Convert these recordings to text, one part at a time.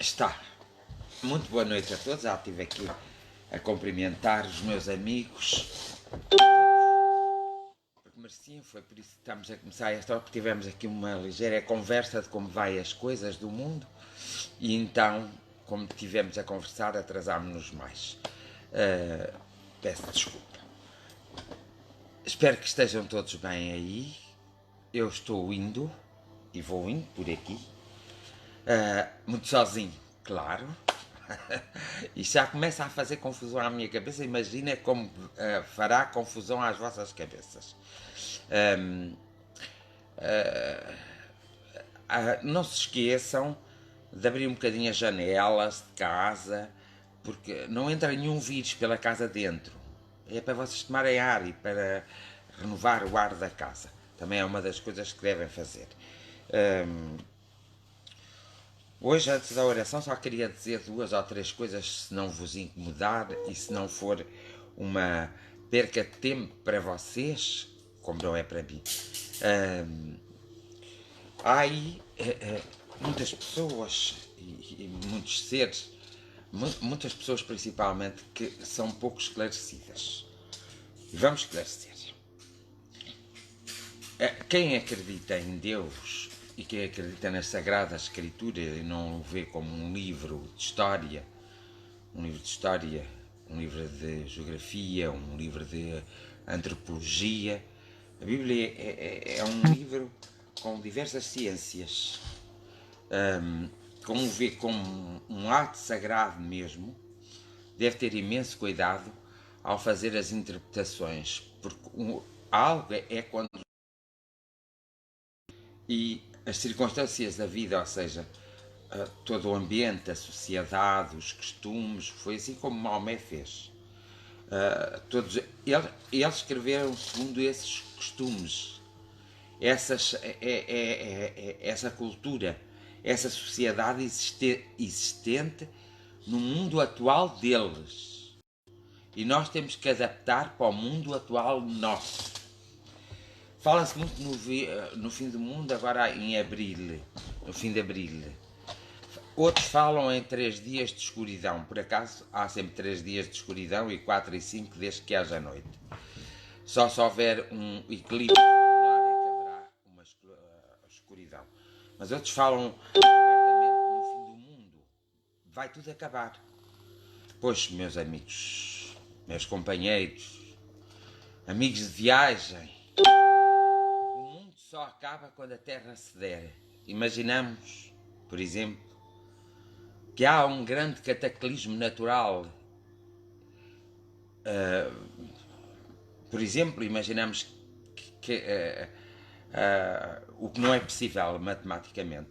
Está. Muito boa noite a todos. Já estive aqui a cumprimentar os meus amigos. Porque mereciam, foi por isso que estamos a começar esta hora, porque tivemos aqui uma ligeira conversa de como vai as coisas do mundo. E então, como tivemos a conversar, atrasámos-nos mais. Peço desculpa. Espero que estejam todos bem aí. Eu estou indo, e vou indo por aqui. Muito sozinho, claro. E já começa a fazer confusão à minha cabeça. Imagina como fará confusão às vossas cabeças. Não se esqueçam de abrir um bocadinho as janelas de casa, porque não entra nenhum vírus pela casa dentro. É para vocês tomarem ar e para renovar o ar da casa. Também é uma das coisas que devem fazer. Hoje, antes da oração, só queria dizer 2 ou 3 coisas, se não vos incomodar e se não for uma perca de tempo para vocês, como não é para mim. Há aí muitas pessoas e muitos seres, muitas pessoas principalmente, que são pouco esclarecidas. E vamos esclarecer. Quem acredita em Deus e quem acredita na Sagrada Escritura e não o vê como um livro de história, um livro de geografia, um livro de antropologia, a Bíblia é um livro com diversas ciências. Como o vê como um ato sagrado mesmo, deve ter imenso cuidado ao fazer as interpretações, porque algo é quando e as circunstâncias da vida, ou seja, todo o ambiente, a sociedade, os costumes, foi assim como Maomé fez. Eles escreveram segundo esses costumes, essa cultura, essa sociedade existente no mundo atual deles. E nós temos que adaptar para o mundo atual nosso. Fala-se muito no fim do mundo, agora em abril, no fim de abril. Outros falam em 3 dias de escuridão. Por acaso, há sempre 3 dias de escuridão e 4 e 5 desde que haja noite. Só se houver um eclipse solar é que haverá uma escuridão. Mas outros falam abertamente no fim do mundo. Vai tudo acabar. Pois, meus amigos, meus companheiros, amigos de viagem, só acaba quando a Terra ceder. Imaginamos, por exemplo, que há um grande cataclismo natural. Por exemplo, imaginamos que o que não é possível matematicamente,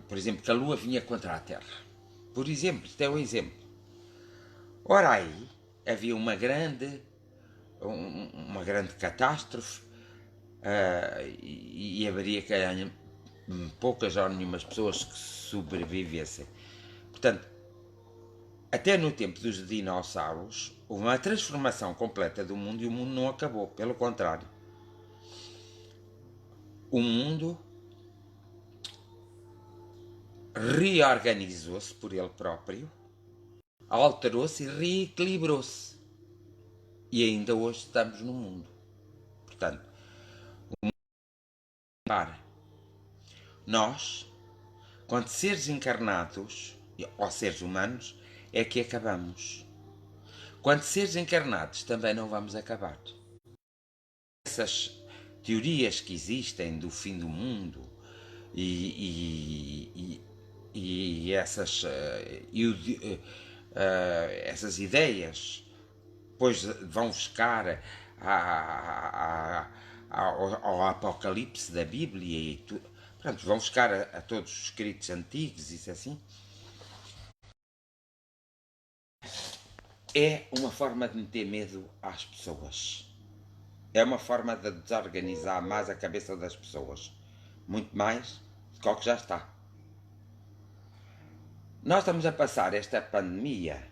por exemplo, que a Lua vinha contra a Terra. Por exemplo, isto é um exemplo. Ora aí, havia uma grande catástrofe e haveria poucas ou nenhumas pessoas que sobrevivessem. Portanto, até no tempo dos dinossauros, houve uma transformação completa do mundo e o mundo não acabou, pelo contrário. O mundo reorganizou-se por ele próprio, alterou-se e reequilibrou-se. E ainda hoje estamos no mundo. Portanto, o mundo para. Nós, quando seres encarnados, ou seres humanos, é que acabamos. Quando seres encarnados, também não vamos acabar. Essas teorias que existem do fim do mundo e essas ideias, depois vão buscar ao Apocalipse da Bíblia e tudo. Pronto, vão buscar a todos os escritos antigos, isso assim. É uma forma de meter medo às pessoas. É uma forma de desorganizar mais a cabeça das pessoas. Muito mais do que o que já está. Nós estamos a passar esta pandemia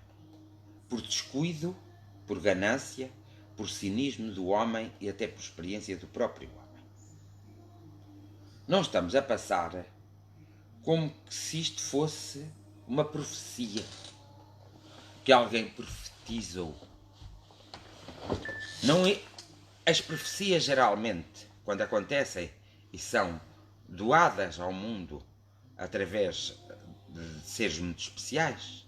por descuido, por ganância, por cinismo do homem e até por experiência do próprio homem. Não estamos a passar como se isto fosse uma profecia que alguém profetizou. Não é, as profecias geralmente, quando acontecem e são doadas ao mundo através de seres muito especiais,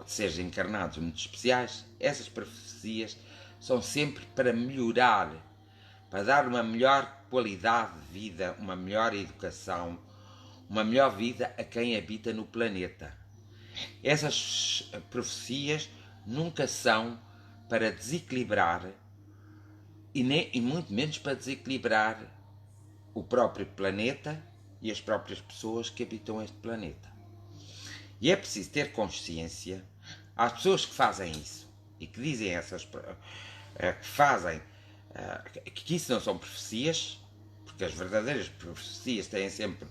de seres encarnados muito especiais, essas profecias são sempre para melhorar, para dar uma melhor qualidade de vida, uma melhor educação, uma melhor vida a quem habita no planeta. Essas profecias nunca são para desequilibrar e muito menos para desequilibrar o próprio planeta e as próprias pessoas que habitam este planeta. E é preciso ter consciência, às pessoas que fazem isso e que dizem que fazem, que isso não são profecias, porque as verdadeiras profecias têm sempre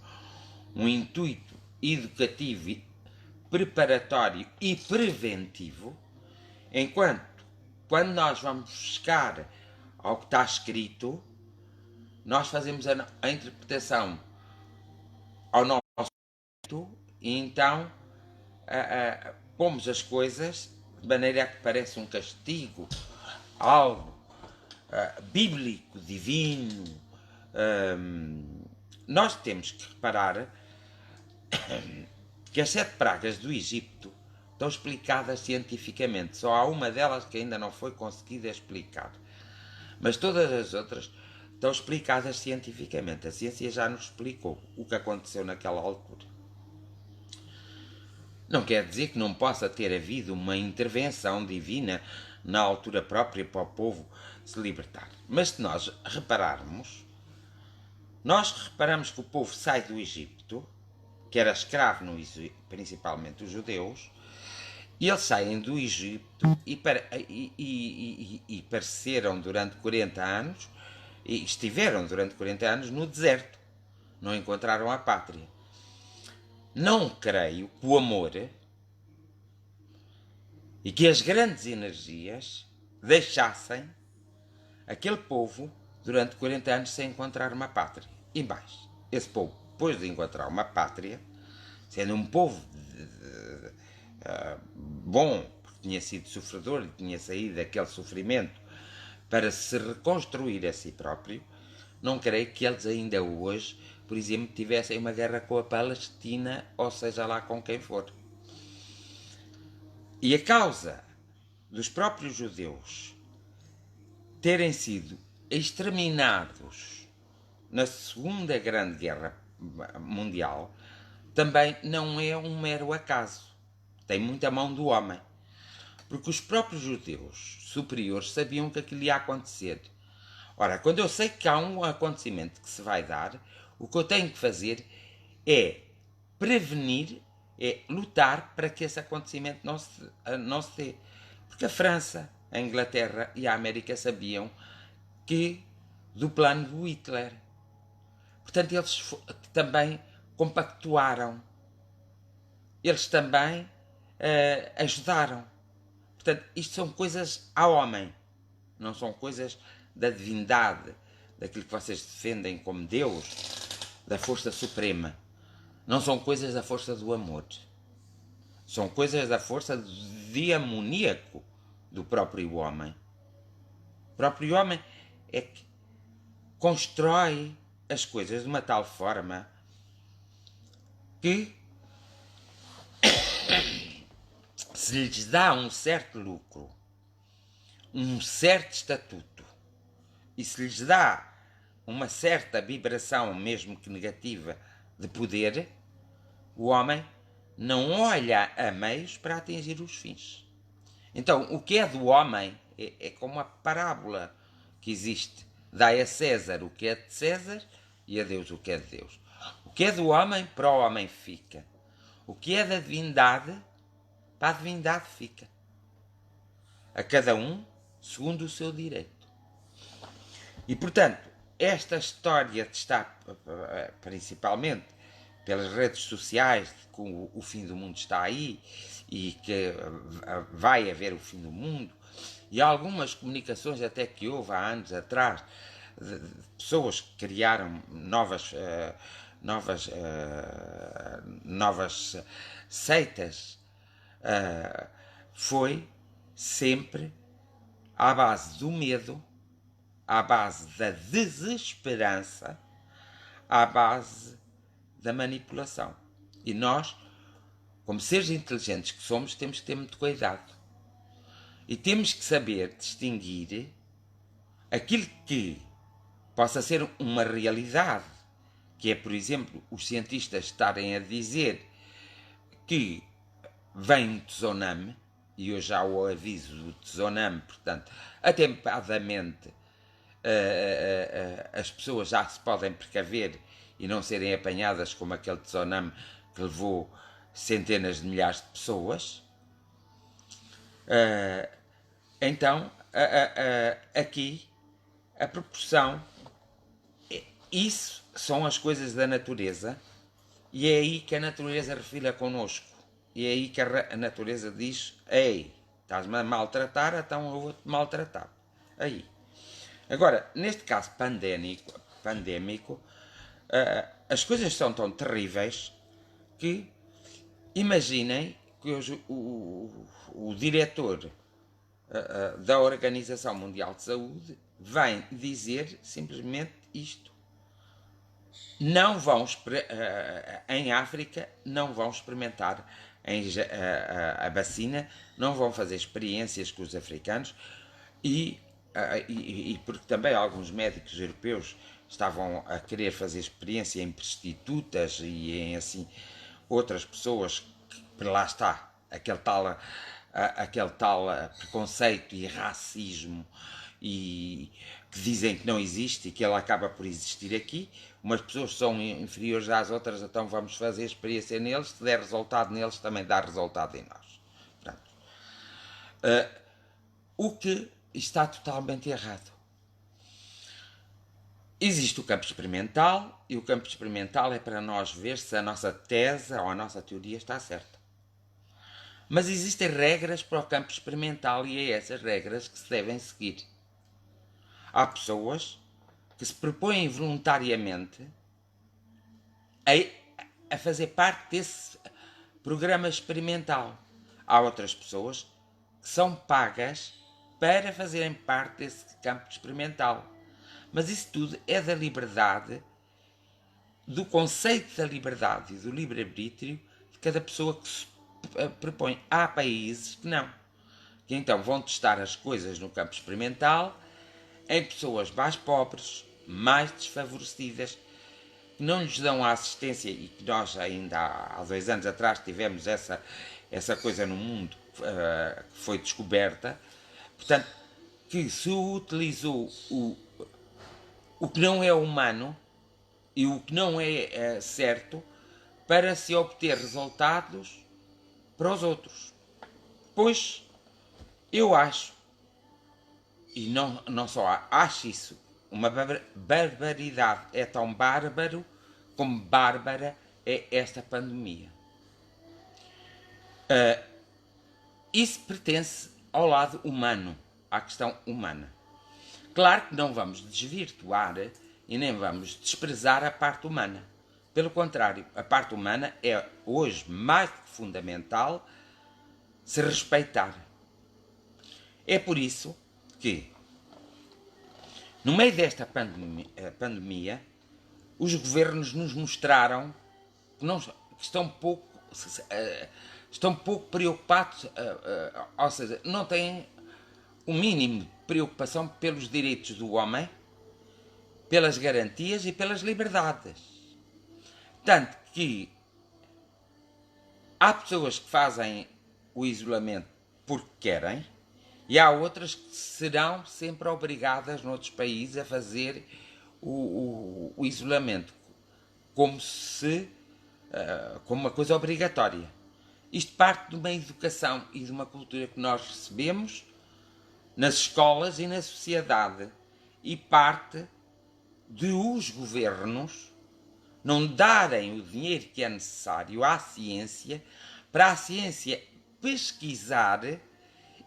um intuito educativo, preparatório e preventivo, enquanto quando nós vamos buscar ao que está escrito, nós fazemos a interpretação ao nosso jeito e então pomos as coisas de maneira a que parece um castigo, algo bíblico, divino. Nós temos que reparar que as 7 pragas do Egito estão explicadas cientificamente. Só há uma delas que ainda não foi conseguida explicar. Mas todas as outras estão explicadas cientificamente. A ciência já nos explicou o que aconteceu naquela altura. Não quer dizer que não possa ter havido uma intervenção divina na altura própria para o povo se libertar. Mas se nós repararmos, que o povo sai do Egito, que era escravo no Egito, principalmente os judeus, e eles saem do Egito e pareceram durante 40 anos, e estiveram durante 40 anos no deserto. Não encontraram a pátria. Não creio que o amor e que as grandes energias deixassem aquele povo durante 40 anos sem encontrar uma pátria. E mais, esse povo, depois de encontrar uma pátria, sendo um povo bom, porque tinha sido sofredor e tinha saído daquele sofrimento para se reconstruir a si próprio, não creio que eles ainda hoje, por exemplo, tivessem uma guerra com a Palestina, ou seja lá com quem for. E a causa dos próprios judeus terem sido exterminados na Segunda Grande Guerra Mundial também não é um mero acaso. Tem muita mão do homem. Porque os próprios judeus superiores sabiam que aquilo ia acontecer. Ora, quando eu sei que há um acontecimento que se vai dar, o que eu tenho que fazer é prevenir, é lutar para que esse acontecimento não se dê. Porque a França, a Inglaterra e a América sabiam do plano do Hitler. Portanto, eles também compactuaram. Eles também ajudaram. Portanto, isto são coisas ao homem. Não são coisas da divindade, daquilo que vocês defendem como Deus, da força suprema. Não são coisas da força do amor. São coisas da força demoníaco do próprio homem. O próprio homem é que constrói as coisas de uma tal forma que se lhes dá um certo lucro, um certo estatuto, e se lhes dá uma certa vibração, mesmo que negativa, de poder, o homem não olha a meios para atingir os fins. Então, o que é do homem é como a parábola que existe. Dai a César o que é de César e a Deus o que é de Deus. O que é do homem, para o homem fica. O que é da divindade, para a divindade fica. A cada um segundo o seu direito. E, portanto, esta história está, principalmente pelas redes sociais, que o fim do mundo está aí e que vai haver o fim do mundo, e algumas comunicações até que houve há anos atrás, de pessoas que criaram novas seitas, foi sempre à base do medo, à base da desesperança, à base da manipulação. E nós, como seres inteligentes que somos, temos que ter muito cuidado. E temos que saber distinguir aquilo que possa ser uma realidade, que é, por exemplo, os cientistas estarem a dizer que vem um tsunami, e eu já o aviso do tsunami, portanto, atempadamente as pessoas já se podem precaver e não serem apanhadas como aquele tsunami que levou centenas de milhares de pessoas. Então, aqui, a proporção, isso são as coisas da natureza, e é aí que a natureza refila connosco. E é aí que a natureza diz: ei, estás-me a maltratar, então eu vou-te maltratar. Aí. Agora, neste caso pandémico, as coisas são tão terríveis que, imaginem que hoje o diretor da Organização Mundial de Saúde vem dizer simplesmente isto: não vão em África, não vão experimentar a vacina, não vão fazer experiências com os africanos, e porque também alguns médicos europeus estavam a querer fazer experiência em prostitutas e em assim outras pessoas, que lá está aquele tal preconceito e racismo, e que dizem que não existe e que ele acaba por existir aqui. Umas pessoas são inferiores às outras, então vamos fazer experiência neles, se der resultado neles, também dá resultado em nós. Portanto, o que está totalmente errado. Existe o campo experimental, e o campo experimental é para nós ver se a nossa tese ou a nossa teoria está certa. Mas existem regras para o campo experimental, e é essas regras que se devem seguir. Há pessoas que se propõem voluntariamente a fazer parte desse programa experimental. Há outras pessoas que são pagas para fazerem parte desse campo experimental. Mas isso tudo é da liberdade, do conceito da liberdade e do livre-arbítrio de cada pessoa que se propõe. Há países que não, que então vão testar as coisas no campo experimental em pessoas mais pobres, mais desfavorecidas, que não lhes dão a assistência, e que nós ainda há 2 anos atrás tivemos essa coisa no mundo que foi descoberta. Portanto, que se utilizou o que não é humano e o que não é certo para se obter resultados para os outros. Pois eu acho, e não só acho isso, uma barbaridade. É tão bárbaro como bárbara é esta pandemia. Isso pertence ao lado humano, à questão humana. Claro que não vamos desvirtuar e nem vamos desprezar a parte humana. Pelo contrário, a parte humana é hoje mais que fundamental se respeitar. É por isso que, no meio desta pandemia, os governos nos mostraram que estão pouco preocupados, ou seja, não têm o mínimo de preocupação pelos direitos do homem, pelas garantias e pelas liberdades. Tanto que há pessoas que fazem o isolamento porque querem, e há outras que serão sempre obrigadas noutros países a fazer o isolamento como uma coisa obrigatória. Isto parte de uma educação e de uma cultura que nós recebemos nas escolas e na sociedade, e parte de os governos não darem o dinheiro que é necessário à ciência, para a ciência pesquisar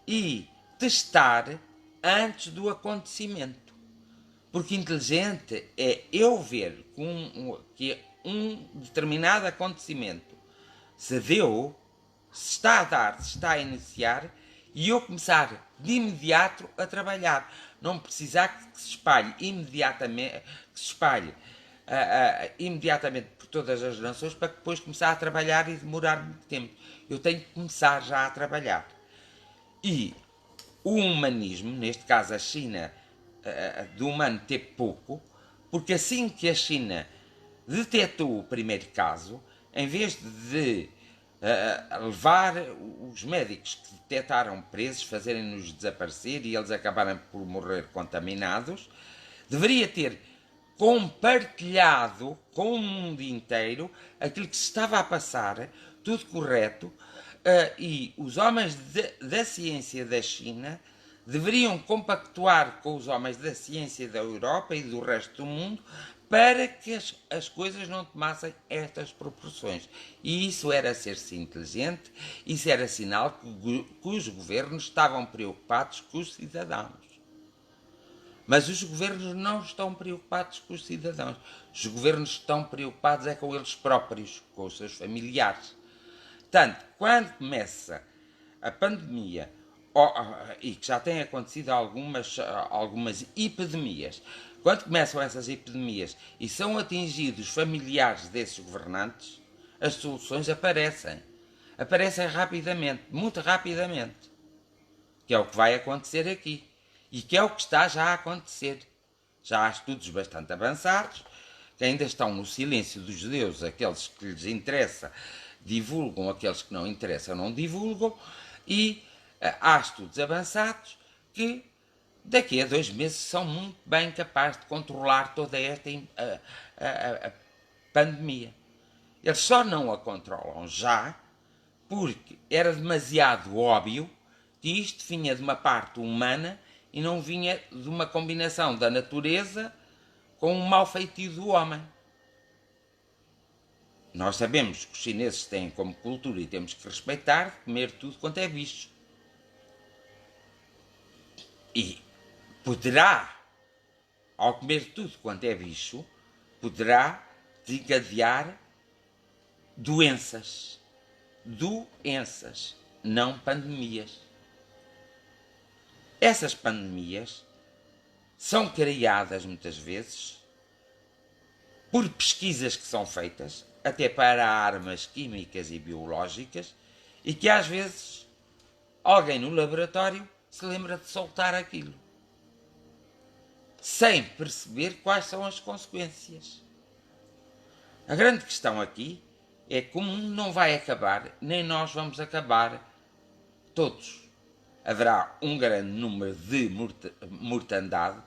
e testar antes do acontecimento. Porque inteligente é eu ver que um determinado acontecimento se deu, se está a dar, se está a iniciar, e eu começar de imediato a trabalhar. Não precisar que se espalhe imediatamente, imediatamente por todas as nações para depois começar a trabalhar e demorar muito tempo. Eu tenho que começar já a trabalhar. E o humanismo, neste caso a China, do humano teve pouco, porque assim que a China detectou o primeiro caso, em vez de levar os médicos que detectaram presos, fazerem-nos desaparecer e eles acabarem por morrer contaminados, deveria ter compartilhado com o mundo inteiro aquilo que se estava a passar, tudo correto, e os homens da ciência da China deveriam compactuar com os homens da ciência da Europa e do resto do mundo para que as coisas não tomassem estas proporções. E isso era ser-se inteligente, isso era sinal que os governos estavam preocupados com os cidadãos. Mas os governos não estão preocupados com os cidadãos. Os governos estão preocupados é com eles próprios, com os seus familiares. Portanto, quando começa a pandemia, e que já têm acontecido algumas epidemias, quando começam essas epidemias e são atingidos familiares desses governantes, as soluções aparecem. Aparecem rapidamente, muito rapidamente. Que é o que vai acontecer aqui. E que é o que está já a acontecer. Já há estudos bastante avançados, que ainda estão no silêncio dos judeus, aqueles que lhes interessa divulgam, aqueles que não interessam não divulgam, e há estudos avançados que daqui a 2 meses são muito bem capazes de controlar toda esta pandemia. Eles só não a controlam já porque era demasiado óbvio que isto vinha de uma parte humana e não vinha de uma combinação da natureza com o mau feitio do homem. Nós sabemos que os chineses têm como cultura e temos que respeitar comer tudo quanto é bicho. E poderá, ao comer tudo quanto é bicho, poderá desencadear doenças. Doenças, não pandemias. Essas pandemias são criadas muitas vezes por pesquisas que são feitas até para armas químicas e biológicas e que às vezes alguém no laboratório se lembra de soltar aquilo sem perceber quais são as consequências. A grande questão aqui é que o mundo não vai acabar, nem nós vamos acabar todos. Haverá um grande número de mortandade.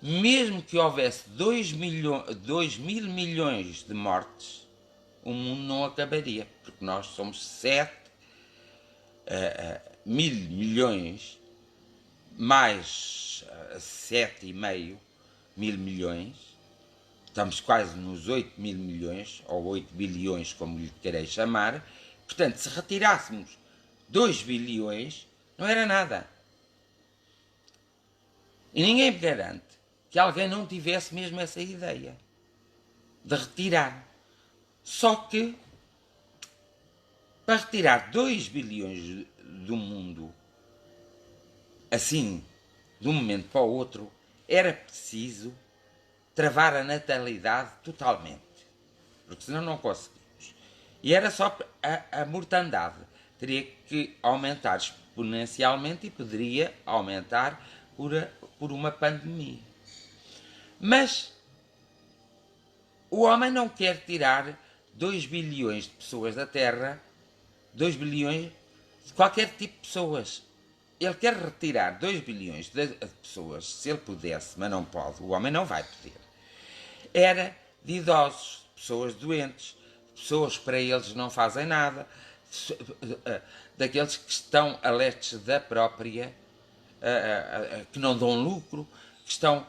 Mesmo que houvesse 2 mil milhões de mortes, o mundo não acabaria, porque nós somos 7 mil milhões, mais 7,5 mil milhões, estamos quase nos 8 mil milhões, ou 8 bilhões, como lhe quereis chamar. Portanto, se retirássemos 2 bilhões, não era nada. E ninguém me garante que alguém não tivesse mesmo essa ideia de retirar. Só que, para retirar 2 bilhões do mundo, assim, de um momento para o outro, era preciso travar a natalidade totalmente. Porque senão não conseguimos. E era só a mortandade. Teria que aumentar exponencialmente e poderia aumentar por uma pandemia. Mas o homem não quer tirar 2 bilhões de pessoas da Terra, 2 bilhões de qualquer tipo de pessoas. Ele quer retirar 2 bilhões de pessoas, se ele pudesse, mas não pode, o homem não vai poder. Era de idosos, pessoas doentes, pessoas que para eles não fazem nada, daqueles que estão alertes da própria, que não dão lucro, que são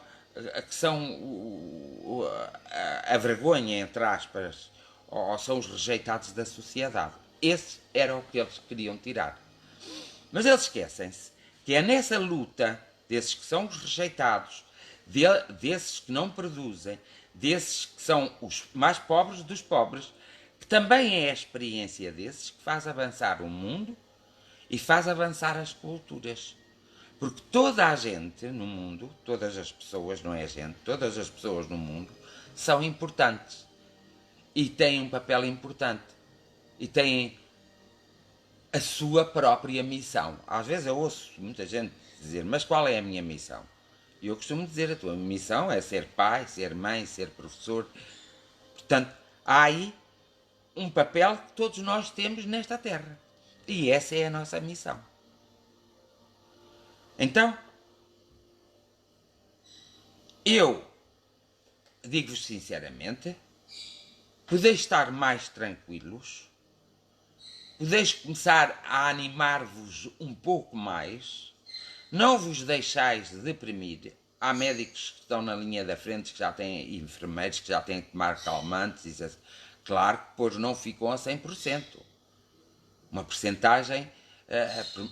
a vergonha, entre aspas, ou são os rejeitados da sociedade. Esse era o que eles queriam tirar. Mas eles esquecem-se que é nessa luta desses que são os rejeitados, desses que não produzem, desses que são os mais pobres dos pobres, que também é a experiência desses que faz avançar o mundo e faz avançar as culturas. Porque toda a gente no mundo, todas as pessoas, não é a gente, todas as pessoas no mundo são importantes e têm um papel importante e têm a sua própria missão. Às vezes eu ouço muita gente dizer, mas qual é a minha missão? E eu costumo dizer, a tua missão é ser pai, ser mãe, ser professor. Portanto, há aí um papel que todos nós temos nesta terra. E essa é a nossa missão. Então, eu digo-vos sinceramente, podeis estar mais tranquilos, podeis começar a animar-vos um pouco mais, não vos deixais deprimir. Há médicos que estão na linha da frente, que já têm enfermeiros, que já têm que tomar calmantes, e claro que depois não ficam a 100%. Uma percentagem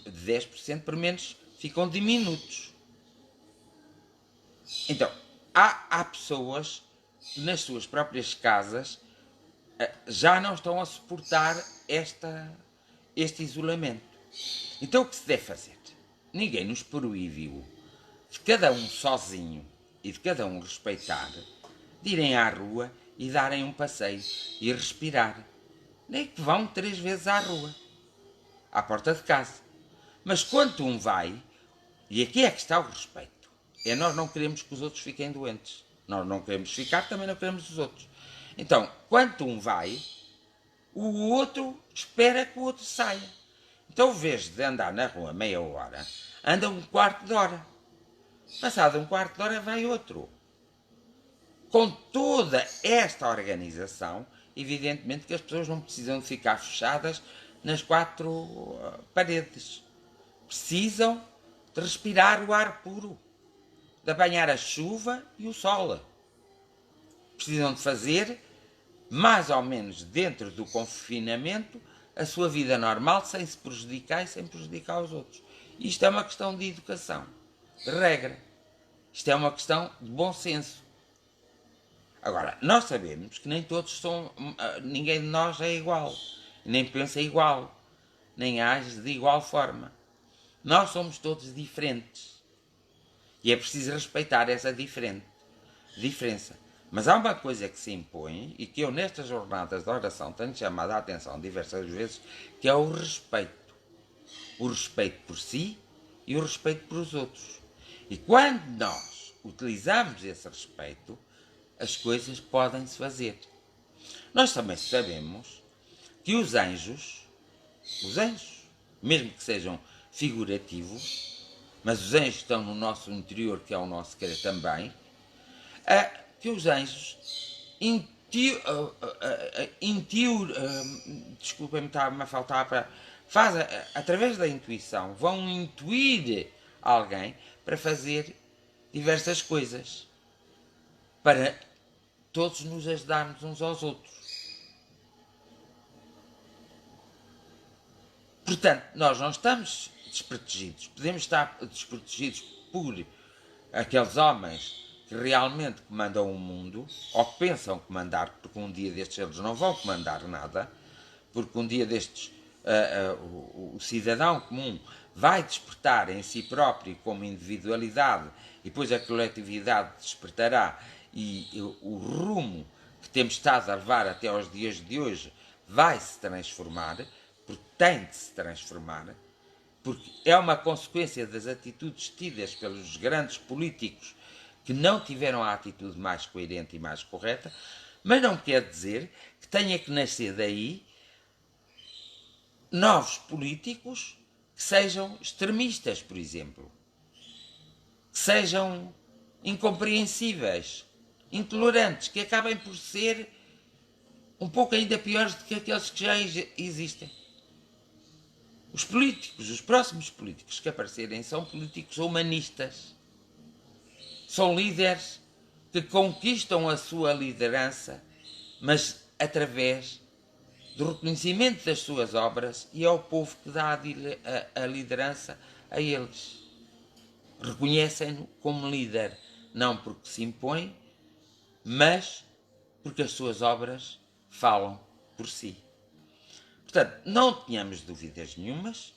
de 10% por menos ficam diminutos. Então, há pessoas nas suas próprias casas já não estão a suportar este isolamento. Então o que se deve fazer? Ninguém nos proibiu de cada um sozinho e de cada um respeitar, de irem à rua e darem um passeio e respirar. Nem que vão 3 vezes à rua, à porta de casa. Mas quando um vai, e aqui é que está o respeito, nós não queremos que os outros fiquem doentes. Nós não queremos ficar, também não queremos os outros. Então, quando um vai, o outro espera que o outro saia. Então, em vez de andar na rua meia hora, anda um quarto de hora. Passado um quarto de hora, vai outro. Com toda esta organização, evidentemente que as pessoas não precisam de ficar fechadas nas 4 paredes. Precisam de respirar o ar puro, de apanhar a chuva e o sol. Precisam de fazer, mais ou menos dentro do confinamento, a sua vida normal, sem se prejudicar e sem prejudicar os outros. Isto é uma questão de educação, de regra. Isto é uma questão de bom senso. Agora, nós sabemos que nem todos são, ninguém de nós é igual, nem pensa igual, nem age de igual forma. Nós somos todos diferentes. E é preciso respeitar essa diferença. Mas há uma coisa que se impõe, e que eu nestas jornadas de oração tenho chamado a atenção diversas vezes, que é o respeito. O respeito por si e o respeito por os outros. E quando nós utilizamos esse respeito, as coisas podem-se fazer. Nós também sabemos que os anjos, mesmo que sejam figurativos, mas os anjos estão no nosso interior, que é o nosso querer também, que os anjos desculpem-me, estava-me a faltar através da intuição, vão intuir alguém para fazer diversas coisas, para todos nos ajudarmos uns aos outros. Portanto, nós não estamos desprotegidos. Podemos estar desprotegidos por aqueles homens que realmente comandam o mundo, ou que pensam comandar, porque um dia destes eles não vão comandar nada, porque um dia destes o cidadão comum vai despertar em si próprio como individualidade e depois a coletividade despertará e o rumo que temos estado a levar até aos dias de hoje vai se transformar, porque tem de se transformar, porque é uma consequência das atitudes tidas pelos grandes políticos que não tiveram a atitude mais coerente e mais correta, mas não quer dizer que tenha que nascer daí novos políticos que sejam extremistas, por exemplo, que sejam incompreensíveis, intolerantes, que acabem por ser um pouco ainda piores do que aqueles que já existem. Os políticos, os próximos políticos que aparecerem são políticos humanistas. São líderes que conquistam a sua liderança, mas através do reconhecimento das suas obras, e é o povo que dá a liderança a eles. Reconhecem-no como líder, não porque se impõe, mas porque as suas obras falam por si. Portanto, não tenhamos dúvidas nenhumas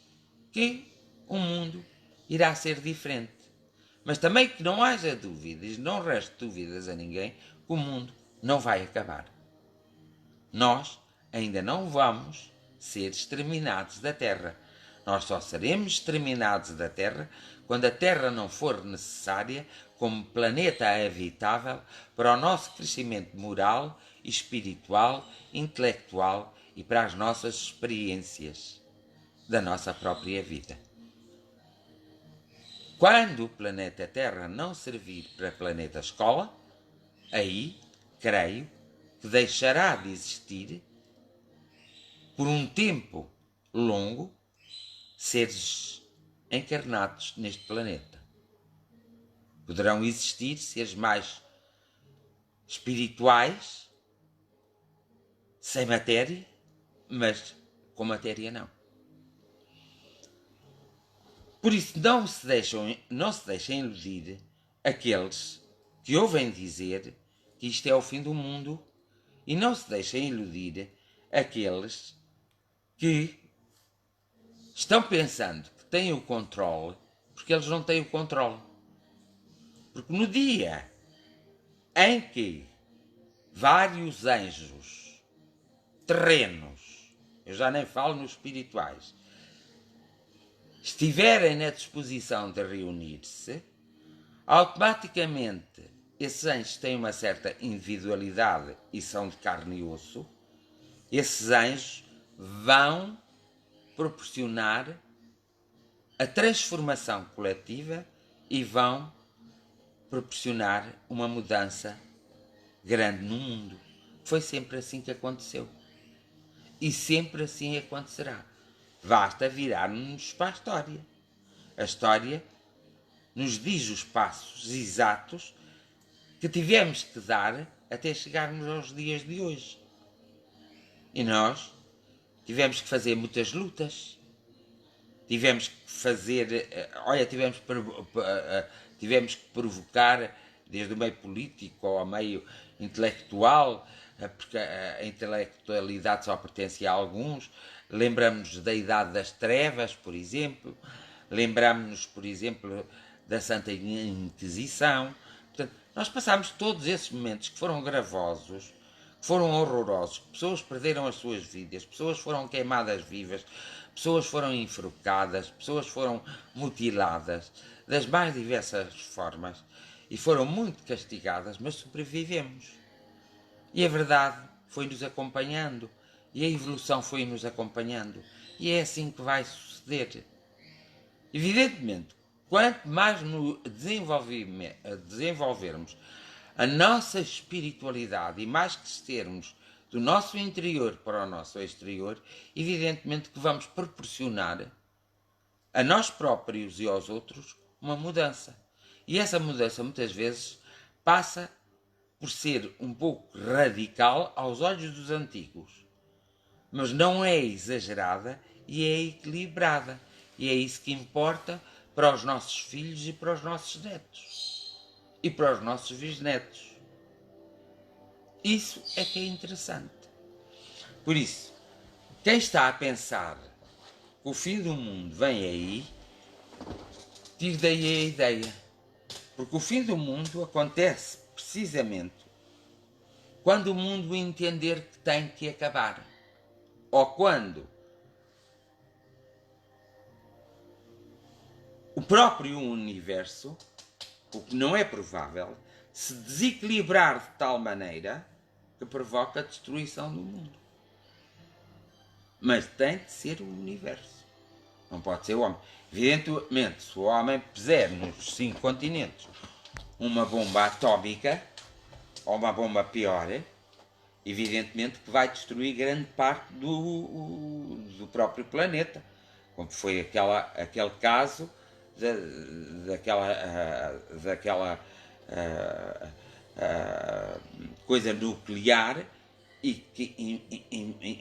que o mundo irá ser diferente. Mas também que não haja dúvidas, não reste dúvidas a ninguém, que o mundo não vai acabar. Nós ainda não vamos ser exterminados da Terra. Nós só seremos exterminados da Terra quando a Terra não for necessária como planeta habitável para o nosso crescimento moral, espiritual, intelectual e para as nossas experiências da nossa própria vida. Quando o planeta Terra não servir para planeta escola, aí, creio, que deixará de existir, por um tempo longo, seres encarnados neste planeta. Poderão existir seres mais espirituais, sem matéria, mas com matéria não. Por isso não se deixem iludir aqueles que ouvem dizer que isto é o fim do mundo e não se deixem iludir aqueles que estão pensando que têm o controle, porque eles não têm o controle. Porque no dia em que vários anjos terrenos, eu já nem falo nos espirituais, estiverem na disposição de reunir-se, automaticamente esses anjos têm uma certa individualidade e são de carne e osso. Esses anjos vão proporcionar a transformação coletiva e vão proporcionar uma mudança grande no mundo. Foi sempre assim que aconteceu. E sempre assim acontecerá. Basta virarmos para a história. A história nos diz os passos exatos que tivemos que dar até chegarmos aos dias de hoje. E nós tivemos que fazer muitas lutas. Tivemos que fazer... tivemos que provocar, desde o meio político ao meio intelectual, porque a intelectualidade só pertence a alguns. Lembramos-nos da Idade das Trevas, por exemplo. Lembramos-nos, por exemplo, da Santa Inquisição. Portanto, nós passámos todos esses momentos que foram gravosos, que foram horrorosos, que pessoas perderam as suas vidas, pessoas foram queimadas vivas, pessoas foram enforcadas, pessoas foram mutiladas, das mais diversas formas, e foram muito castigadas, mas sobrevivemos. E a verdade foi-nos acompanhando, e a evolução foi-nos acompanhando, e é assim que vai suceder. Evidentemente, quanto mais desenvolvermos a nossa espiritualidade e mais crescermos do nosso interior para o nosso exterior, evidentemente que vamos proporcionar a nós próprios e aos outros uma mudança. E essa mudança muitas vezes passa por ser um pouco radical aos olhos dos antigos, mas não é exagerada e é equilibrada. E é isso que importa para os nossos filhos e para os nossos netos. E para os nossos bisnetos. Isso é que é interessante. Por isso, quem está a pensar que o fim do mundo vem aí, tire daí a ideia. Porque o fim do mundo acontece precisamente quando o mundo entender que tem que acabar. Ou quando o próprio universo, o que não é provável, se desequilibrar de tal maneira que provoca a destruição do mundo. Mas tem de ser o universo. Não pode ser o homem. Evidentemente, se o homem puser nos 5 continentes uma bomba atómica, ou uma bomba pior, evidentemente que vai destruir grande parte do próprio planeta. Como foi aquele caso daquela coisa nuclear e que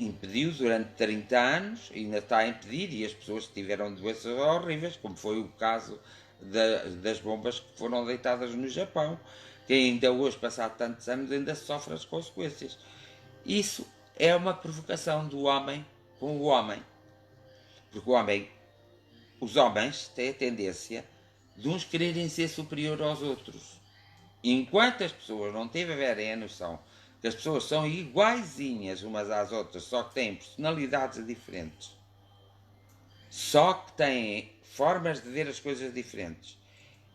impediu durante 30 anos, ainda está a impedir, e as pessoas tiveram doenças horríveis, como foi o caso das bombas que foram deitadas no Japão, que ainda hoje, passados tantos anos, ainda se sofre as consequências. Isso é uma provocação do homem com o homem. Porque os homens têm a tendência de uns quererem ser superior aos outros. Enquanto as pessoas não tiverem a noção que as pessoas são iguaizinhas umas às outras, só que têm personalidades diferentes, só que têm formas de ver as coisas diferentes,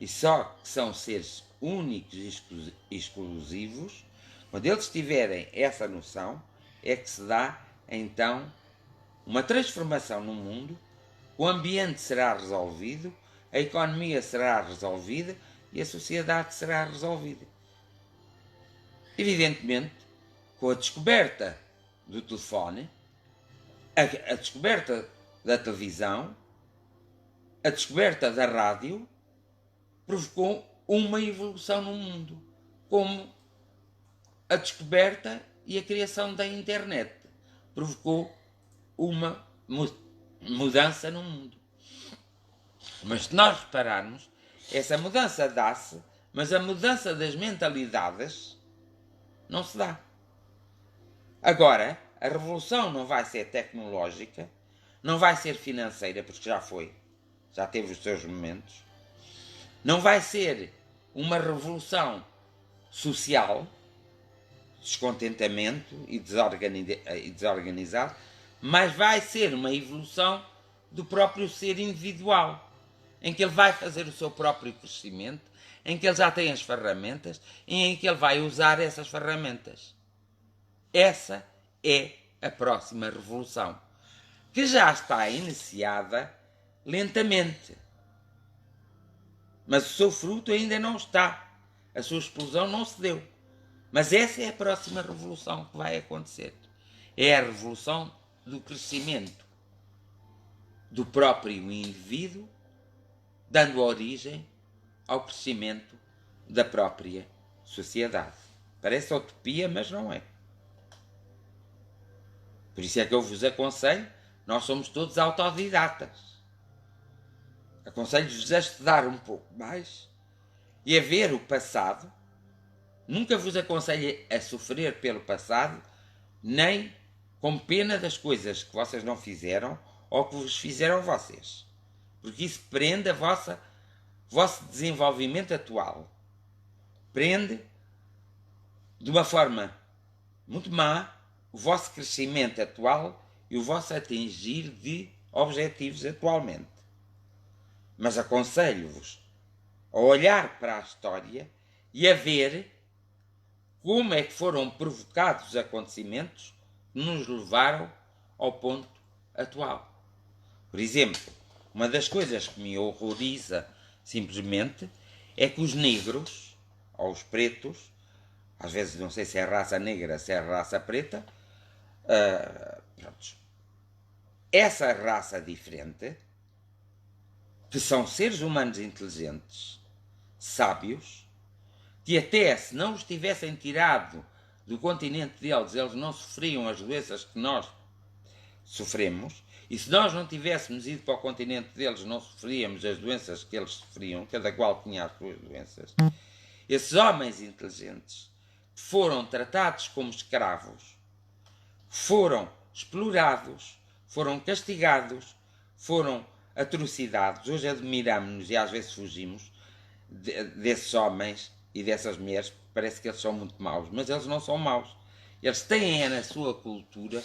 e só que são seres únicos e exclusivos, quando eles tiverem essa noção, é que se dá, então, uma transformação no mundo, o ambiente será resolvido, a economia será resolvida e a sociedade será resolvida. Evidentemente, com a descoberta do telefone, a descoberta da televisão, a descoberta da rádio, provocou uma evolução no mundo, como a descoberta e a criação da internet provocou uma mudança no mundo. Mas se nós repararmos, essa mudança dá-se, mas a mudança das mentalidades não se dá. Agora, a revolução não vai ser tecnológica, não vai ser financeira, porque já foi, já teve os seus momentos, não vai ser uma revolução social, descontentamento e desorganizado, mas vai ser uma evolução do próprio ser individual, em que ele vai fazer o seu próprio crescimento, em que ele já tem as ferramentas e em que ele vai usar essas ferramentas. Essa é a próxima revolução, que já está iniciada lentamente, mas o seu fruto ainda não está, a sua explosão não se deu. Mas essa é a próxima revolução que vai acontecer. É a revolução do crescimento do próprio indivíduo, dando origem ao crescimento da própria sociedade. Parece utopia, mas não é. Por isso é que eu vos aconselho, nós somos todos autodidatas. Aconselho-vos a estudar um pouco mais e a ver o passado. Nunca vos aconselho a sofrer pelo passado, nem com pena das coisas que vocês não fizeram ou que vos fizeram vocês. Porque isso prende vosso desenvolvimento atual. Prende, de uma forma muito má, o vosso crescimento atual e o vosso atingir de objetivos atualmente. Mas aconselho-vos a olhar para a história e a ver como é que foram provocados os acontecimentos que nos levaram ao ponto atual. Por exemplo, uma das coisas que me horroriza simplesmente é que os negros, ou os pretos, às vezes não sei se é raça negra, se é raça preta, essa raça diferente, que são seres humanos inteligentes, sábios, que até se não os tivessem tirado do continente deles, eles não sofriam as doenças que nós sofremos, e se nós não tivéssemos ido para o continente deles, não sofríamos as doenças que eles sofriam, cada qual tinha as suas doenças. Esses homens inteligentes foram tratados como escravos, foram explorados, foram castigados, foram atrocidades. Hoje admiramos-nos e às vezes fugimos desses homens e dessas mulheres, parece que eles são muito maus, mas eles não são maus. Eles têm na sua cultura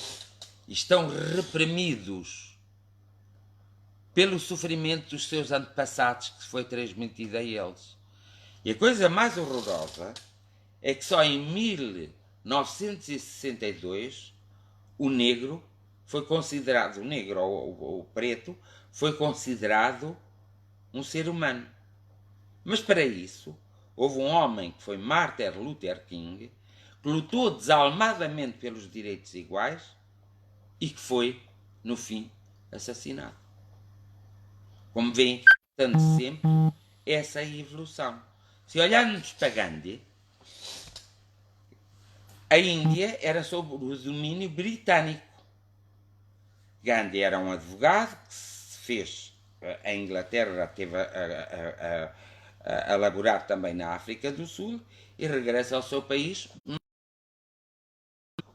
e estão reprimidos pelo sofrimento dos seus antepassados que foi transmitido a eles. E a coisa mais horrorosa é que só em 1962 o negro foi considerado, o negro ou o preto, foi considerado um ser humano. Mas para isso, houve um homem que foi Martin Luther King, que lutou desalmadamente pelos direitos iguais e que foi, no fim, assassinado. Como veem, portanto, sempre essa evolução. Se olharmos para Gandhi, a Índia era sob o domínio britânico. Gandhi era um advogado que se fez a Inglaterra teve a laborar também na África do Sul e regressa ao seu país.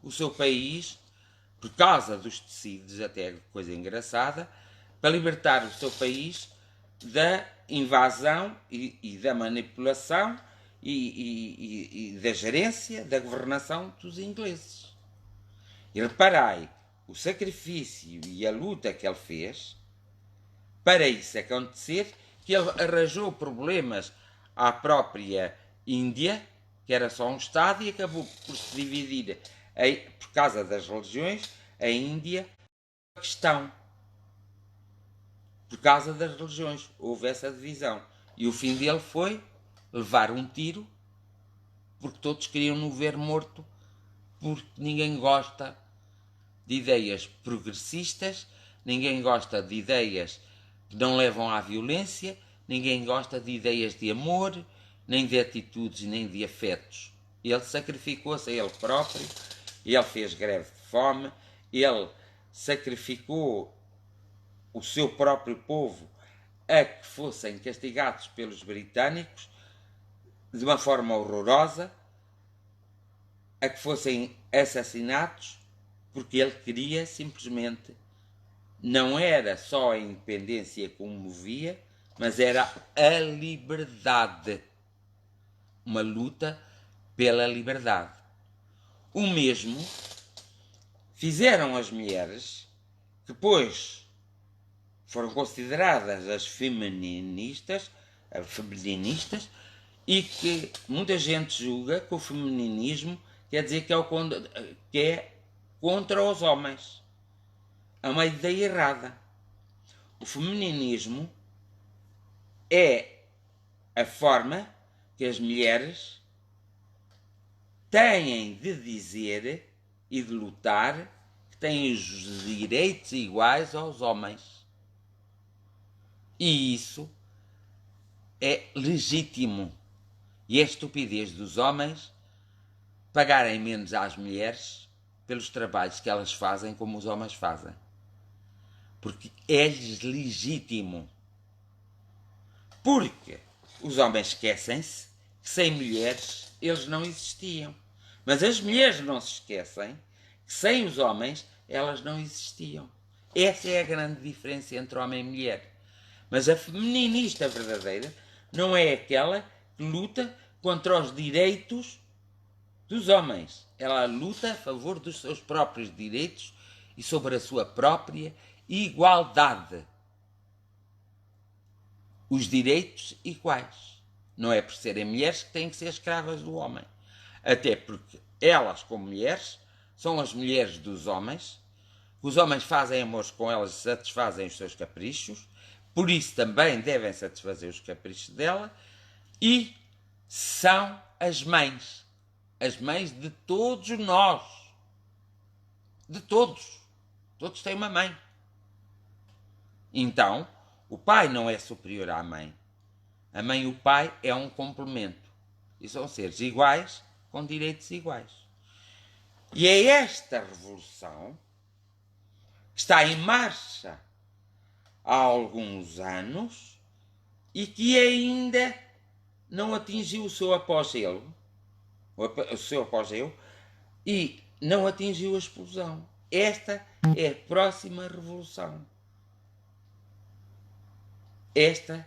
O seu país, por causa dos tecidos, até coisa engraçada, para libertar o seu país da invasão e da manipulação e da gerência, da governação dos ingleses. E reparai o sacrifício e a luta que ele fez para isso acontecer, que ele arranjou problemas à própria Índia, que era só um Estado, e acabou por se dividir, por causa das religiões, a Índia a questão. Por causa das religiões, houve essa divisão. E o fim dele foi levar um tiro, porque todos queriam-no ver morto, porque ninguém gosta de ideias progressistas, ninguém gosta de ideias que não levam à violência, ninguém gosta de ideias de amor, nem de atitudes, nem de afetos. Ele sacrificou-se a ele próprio, ele fez greve de fome, ele sacrificou o seu próprio povo a que fossem castigados pelos britânicos de uma forma horrorosa, a que fossem assassinados, porque ele queria simplesmente, não era só a independência que o movia, mas era a liberdade. Uma luta pela liberdade. O mesmo fizeram as mulheres, que depois foram consideradas as feministas, e que muita gente julga que o femininismo quer dizer que é contra os homens. É uma ideia errada. O femininismo é a forma que as mulheres têm de dizer e de lutar que têm os direitos iguais aos homens. E isso é legítimo. E é estupidez dos homens pagarem menos às mulheres pelos trabalhos que elas fazem como os homens fazem. Porque é-lhes legítimo. Porque os homens esquecem-se que sem mulheres eles não existiam. Mas as mulheres não se esquecem que sem os homens elas não existiam. Essa é a grande diferença entre homem e mulher. Mas a feminista verdadeira não é aquela que luta contra os direitos dos homens. Ela luta a favor dos seus próprios direitos e sobre a sua própria igualdade. Os direitos iguais. Não é por serem mulheres que têm que ser escravas do homem. Até porque elas, como mulheres, são as mulheres dos homens. Os homens fazem amores com elas e satisfazem os seus caprichos. Por isso também devem satisfazer os caprichos dela. E são as mães de todos nós. De todos. Todos têm uma mãe. Então, o pai não é superior à mãe. A mãe e o pai é um complemento. E são seres iguais, com direitos iguais. E é esta revolução que está em marcha há alguns anos e que ainda não atingiu o seu apogeu, e não atingiu a explosão. Esta é a próxima revolução. Esta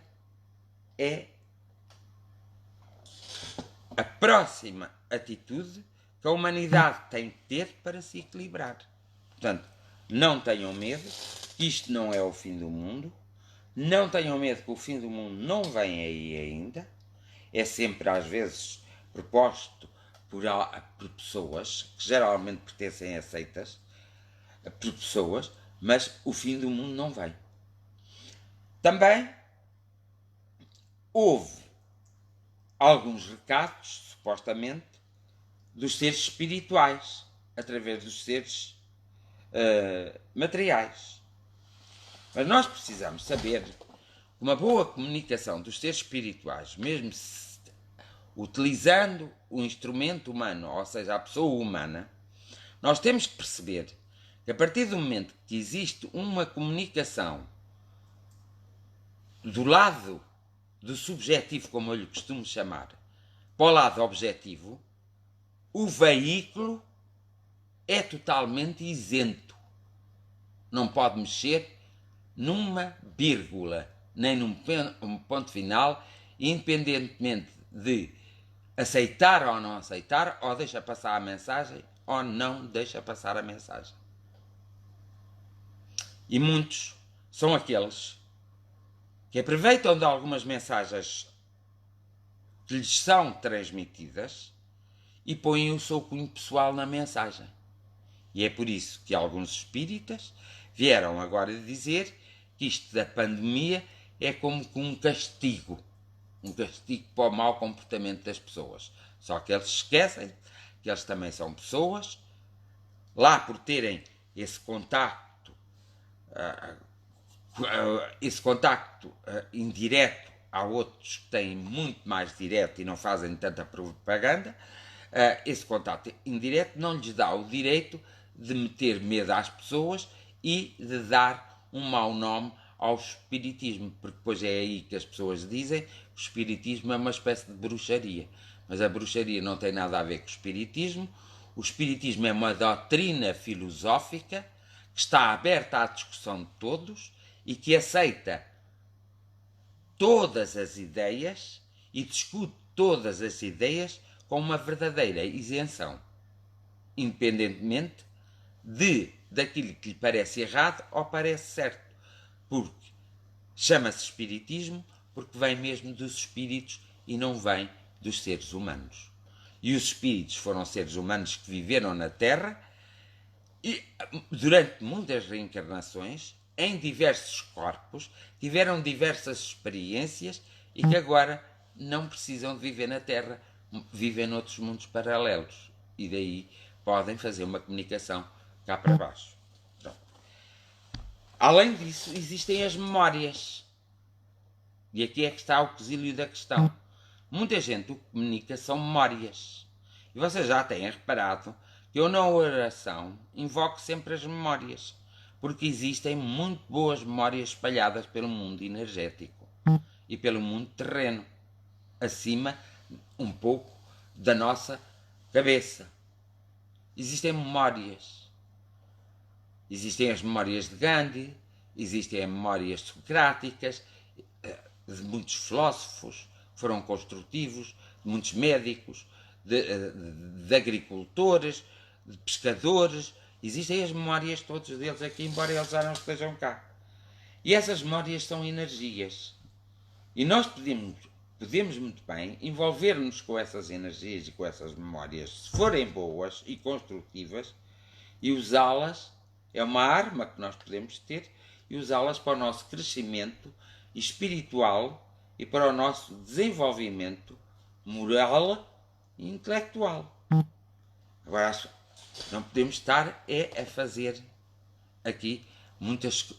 é a próxima atitude que a humanidade tem de ter para se equilibrar. Portanto, não tenham medo, que isto não é o fim do mundo. Não tenham medo que o fim do mundo não vem aí ainda. É sempre, às vezes, proposto por pessoas que geralmente pertencem a seitas, por pessoas, mas o fim do mundo não vem. Também houve alguns recados, supostamente, dos seres espirituais, através dos seres materiais. Mas nós precisamos saber que uma boa comunicação dos seres espirituais, mesmo utilizando o instrumento humano, ou seja, a pessoa humana, nós temos que perceber que a partir do momento que existe uma comunicação do lado do subjetivo, como eu lhe costumo chamar, para o lado objetivo, o veículo é totalmente isento. Não pode mexer numa vírgula, nem num ponto final, independentemente de aceitar ou não aceitar, ou deixa passar a mensagem, ou não deixa passar a mensagem. E muitos são aqueles que aproveitam de algumas mensagens que lhes são transmitidas e põem o seu cunho pessoal na mensagem. E é por isso que alguns espíritas vieram agora dizer que isto da pandemia é como um castigo para o mau comportamento das pessoas. Só que eles esquecem que eles também são pessoas, lá por terem esse contacto indireto. Há outros que têm muito mais direto e não fazem tanta propaganda. Esse contato indireto não lhes dá o direito de meter medo às pessoas e de dar um mau nome ao espiritismo, porque depois é aí que as pessoas dizem que o espiritismo é uma espécie de bruxaria. Mas a bruxaria não tem nada a ver com o espiritismo. O espiritismo é uma doutrina filosófica que está aberta à discussão de todos e que aceita todas as ideias e discute todas as ideias com uma verdadeira isenção, independentemente daquilo que lhe parece errado ou parece certo, porque chama-se espiritismo porque vem mesmo dos espíritos e não vem dos seres humanos. E os espíritos foram seres humanos que viveram na Terra e durante muitas reencarnações, em diversos corpos, tiveram diversas experiências e que agora não precisam de viver na Terra, vivem noutros mundos paralelos e daí podem fazer uma comunicação cá para baixo. Pronto. Além disso, existem as memórias. E aqui é que está o quesilho da questão. Muita gente o que comunica são memórias. E vocês já têm reparado que eu na oração invoco sempre as memórias, porque existem muito boas memórias espalhadas pelo mundo energético e pelo mundo terreno, acima um pouco da nossa cabeça. Existem memórias. Existem as memórias de Gandhi, existem as memórias socráticas, de muitos filósofos que foram construtivos, de muitos médicos, de agricultores, de pescadores. Existem as memórias de todos deles aqui, embora eles já não estejam cá. E essas memórias são energias. E nós podemos muito bem envolver-nos com essas energias e com essas memórias, se forem boas e construtivas, e usá-las, é uma arma que nós podemos ter, e usá-las para o nosso crescimento espiritual e para o nosso desenvolvimento moral e intelectual. Agora, não podemos estar a fazer aqui muitas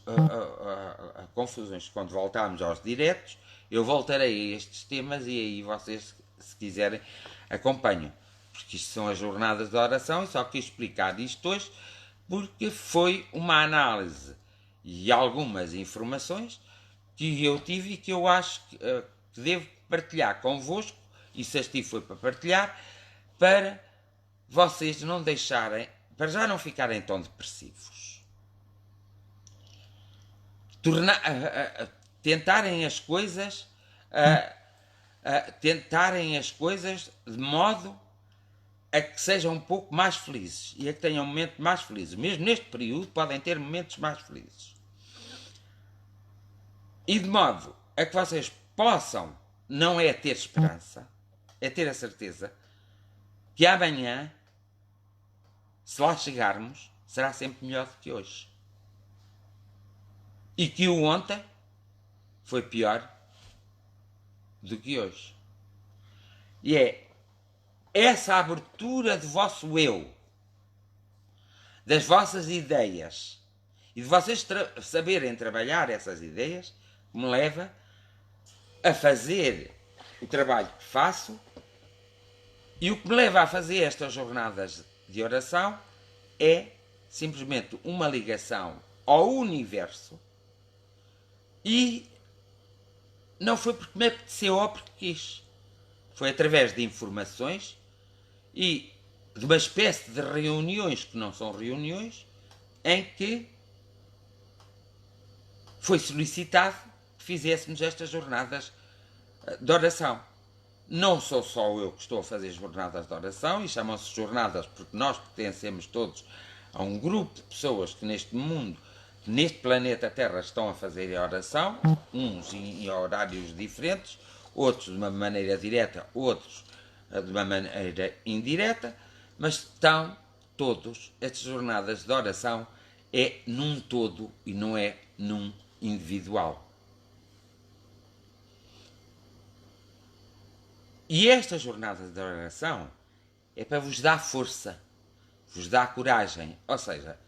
confusões. Quando voltarmos aos diretos, eu voltarei a estes temas e aí vocês, se quiserem, acompanham. Porque isto são as jornadas de oração e só quis explicar isto hoje porque foi uma análise e algumas informações que eu tive e que eu acho que devo partilhar convosco, e se este foi para partilhar, para vocês não deixarem, para já não ficarem tão depressivos. Tentarem as coisas de modo a que sejam um pouco mais felizes e a que tenham momentos mais felizes. Mesmo neste período podem ter momentos mais felizes. E de modo a que vocês possam, não é ter esperança, é ter a certeza que amanhã, se lá chegarmos, será sempre melhor do que hoje. E que o ontem foi pior do que hoje. E é essa abertura do vosso eu, das vossas ideias, e de vocês saberem trabalhar essas ideias, que me leva a fazer o trabalho que faço, e o que me leva a fazer estas jornadas de oração é simplesmente uma ligação ao universo e não foi porque me apeteceu ou porque quis. Foi através de informações e de uma espécie de reuniões que não são reuniões, em que foi solicitado que fizéssemos estas jornadas de oração. Não sou só eu que estou a fazer jornadas de oração, e chamam-se jornadas porque nós pertencemos todos a um grupo de pessoas que neste mundo, neste planeta Terra, estão a fazer a oração, uns em horários diferentes, outros de uma maneira direta, outros de uma maneira indireta, mas estão todos, estas jornadas de oração é num todo e não é num individual. E esta jornada de oração é para vos dar força, vos dar coragem. Ou seja,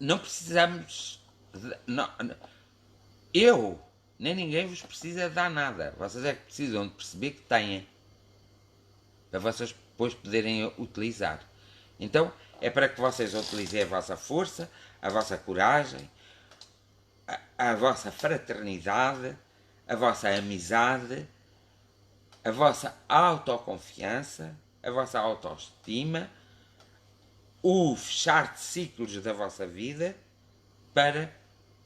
não precisamos... eu, nem ninguém vos precisa dar nada. Vocês é que precisam de perceber que têm. Para vocês depois poderem utilizar. Então, é para que vocês utilizem a vossa força, a vossa coragem, a vossa fraternidade, a vossa amizade, a vossa autoconfiança, a vossa autoestima, o fechar de ciclos da vossa vida, para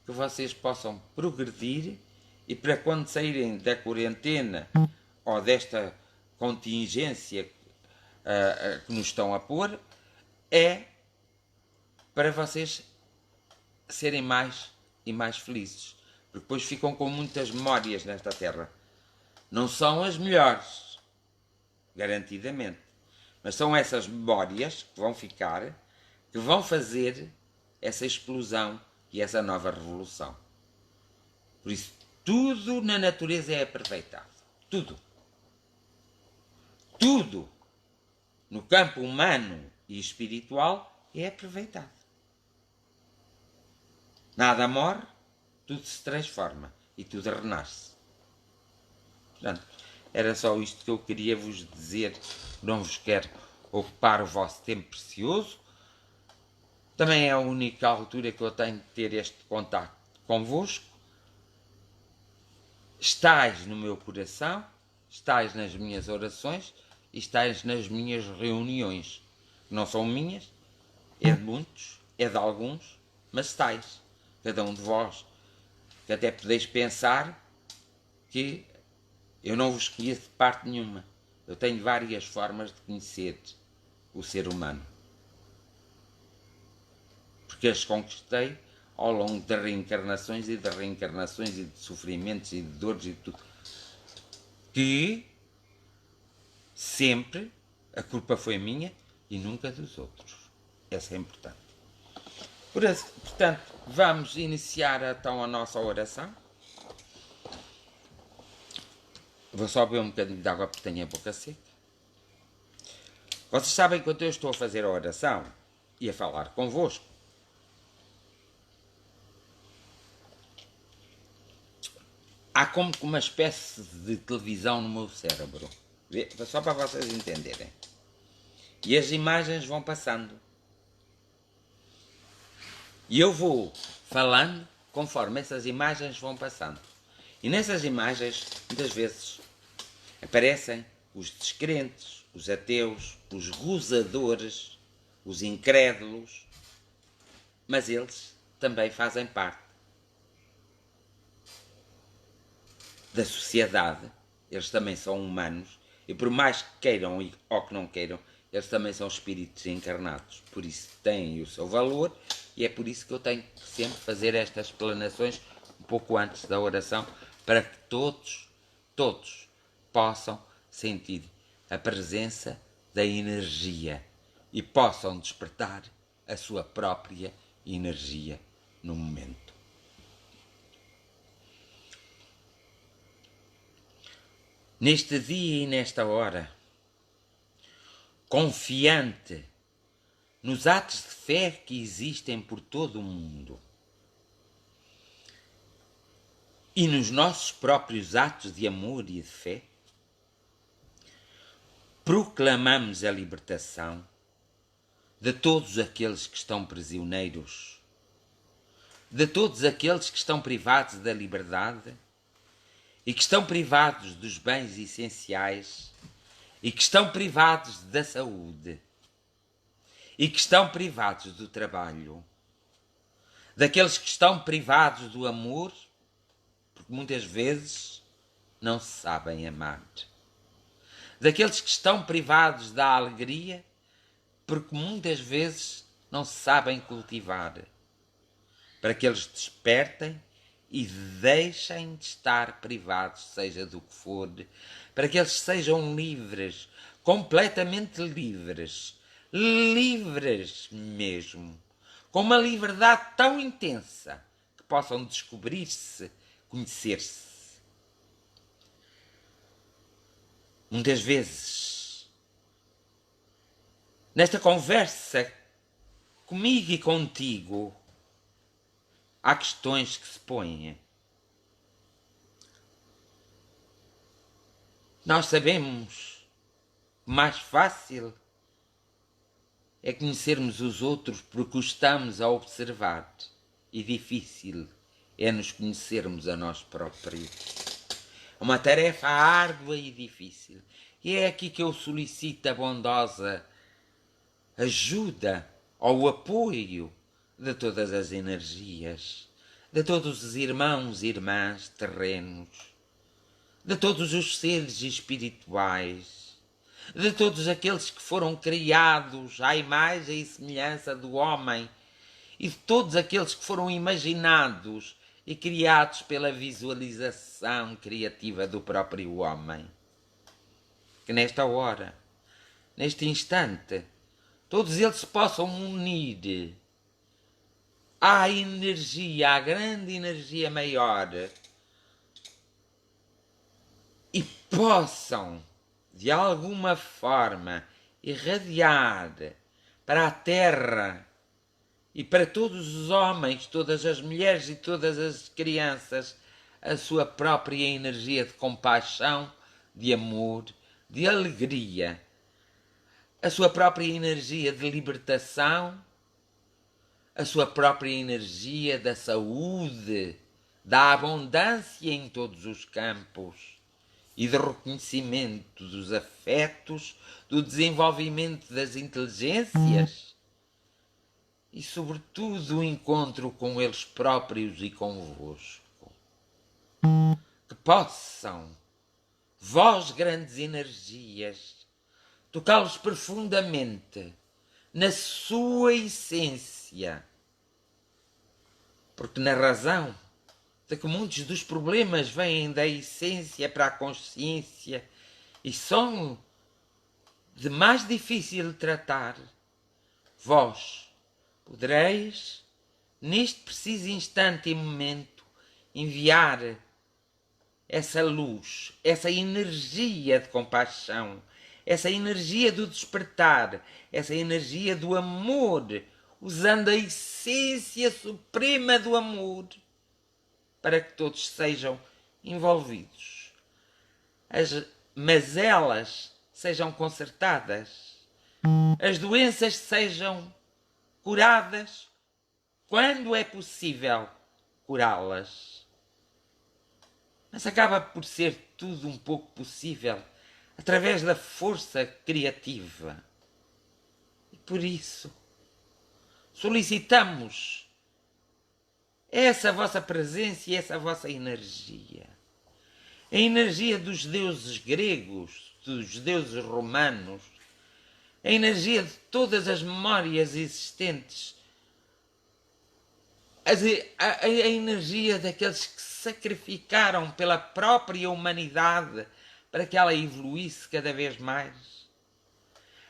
que vocês possam progredir e para quando saírem da quarentena ou desta contingência que nos estão a pôr, é para vocês serem mais e mais felizes. Porque depois ficam com muitas memórias nesta terra. Não são as melhores, garantidamente. Mas são essas memórias que vão ficar, que vão fazer essa explosão e essa nova revolução. Por isso, tudo na natureza é aproveitado. Tudo. Tudo no campo humano e espiritual é aproveitado. Nada morre, tudo se transforma e tudo renasce. Portanto, era só isto que eu queria vos dizer. Não vos quero ocupar o vosso tempo precioso. Também é a única altura que eu tenho de ter este contacto convosco. Estais no meu coração, estais nas minhas orações e estais nas minhas reuniões. Não são minhas, é de muitos, é de alguns, mas estais. Cada um de vós, que até podeis pensar que eu não vos conheço de parte nenhuma. Eu tenho várias formas de conhecer o ser humano. Porque as conquistei ao longo de reencarnações e de reencarnações e de sofrimentos e de dores e de tudo. Que sempre a culpa foi minha e nunca dos outros. Essa é importante. Portanto, vamos iniciar então a nossa oração. Vou só beber um bocadinho de água porque tenho a boca seca. Vocês sabem que quando eu estou a fazer a oração e a falar convosco, há como uma espécie de televisão no meu cérebro. Só para vocês entenderem. E as imagens vão passando. E eu vou falando conforme essas imagens vão passando. E nessas imagens, muitas vezes, aparecem os descrentes, os ateus, os gozadores, os incrédulos, mas eles também fazem parte da sociedade. Eles também são humanos e por mais que queiram ou que não queiram, eles também são espíritos encarnados. Por isso têm o seu valor e é por isso que eu tenho que sempre fazer estas explanações um pouco antes da oração, para que todos possam sentir a presença da energia e possam despertar a sua própria energia no momento. Neste dia e nesta hora, confiante nos atos de fé que existem por todo o mundo e nos nossos próprios atos de amor e de fé, proclamamos a libertação de todos aqueles que estão prisioneiros, de todos aqueles que estão privados da liberdade e que estão privados dos bens essenciais, e que estão privados da saúde, e que estão privados do trabalho, daqueles que estão privados do amor, porque muitas vezes não se sabem amar, daqueles que estão privados da alegria, porque muitas vezes não se sabem cultivar, para que eles despertem e deixem de estar privados, seja do que for, para que eles sejam livres, completamente livres, livres mesmo, com uma liberdade tão intensa que possam descobrir-se, conhecer-se. Muitas vezes, nesta conversa comigo e contigo, há questões que se põem. Nós sabemos que mais fácil é conhecermos os outros porque os estamos a observar, e difícil é nos conhecermos a nós próprios. É uma tarefa árdua e difícil. E é aqui que eu solicito a bondosa ajuda ou apoio de todas as energias, de todos os irmãos e irmãs terrenos, de todos os seres espirituais, de todos aqueles que foram criados à imagem e semelhança do homem, e de todos aqueles que foram imaginados e criados pela visualização criativa do próprio homem. Que nesta hora, neste instante, todos eles se possam unir à energia, à grande energia maior, e possam, de alguma forma, irradiar para a Terra e para todos os homens, todas as mulheres e todas as crianças a sua própria energia de compaixão, de amor, de alegria, a sua própria energia de libertação, a sua própria energia da saúde, da abundância em todos os campos e de reconhecimento dos afetos, do desenvolvimento das inteligências e, sobretudo, o encontro com eles próprios e convosco. Que possam, vós grandes energias, tocá-los profundamente na sua essência, porque na razão de que muitos dos problemas vêm da essência para a consciência e são de mais difícil tratar, vós podereis, neste preciso instante e momento, enviar essa luz, essa energia de compaixão, essa energia do despertar, essa energia do amor, usando a essência suprema do amor, para que todos sejam envolvidos. As mazelas sejam consertadas, as doenças sejam curadas, quando é possível curá-las. Mas acaba por ser tudo um pouco possível através da força criativa. E por isso solicitamos essa vossa presença e essa vossa energia. A energia dos deuses gregos, dos deuses romanos, a energia de todas as memórias existentes, a energia daqueles que sacrificaram pela própria humanidade para que ela evoluísse cada vez mais.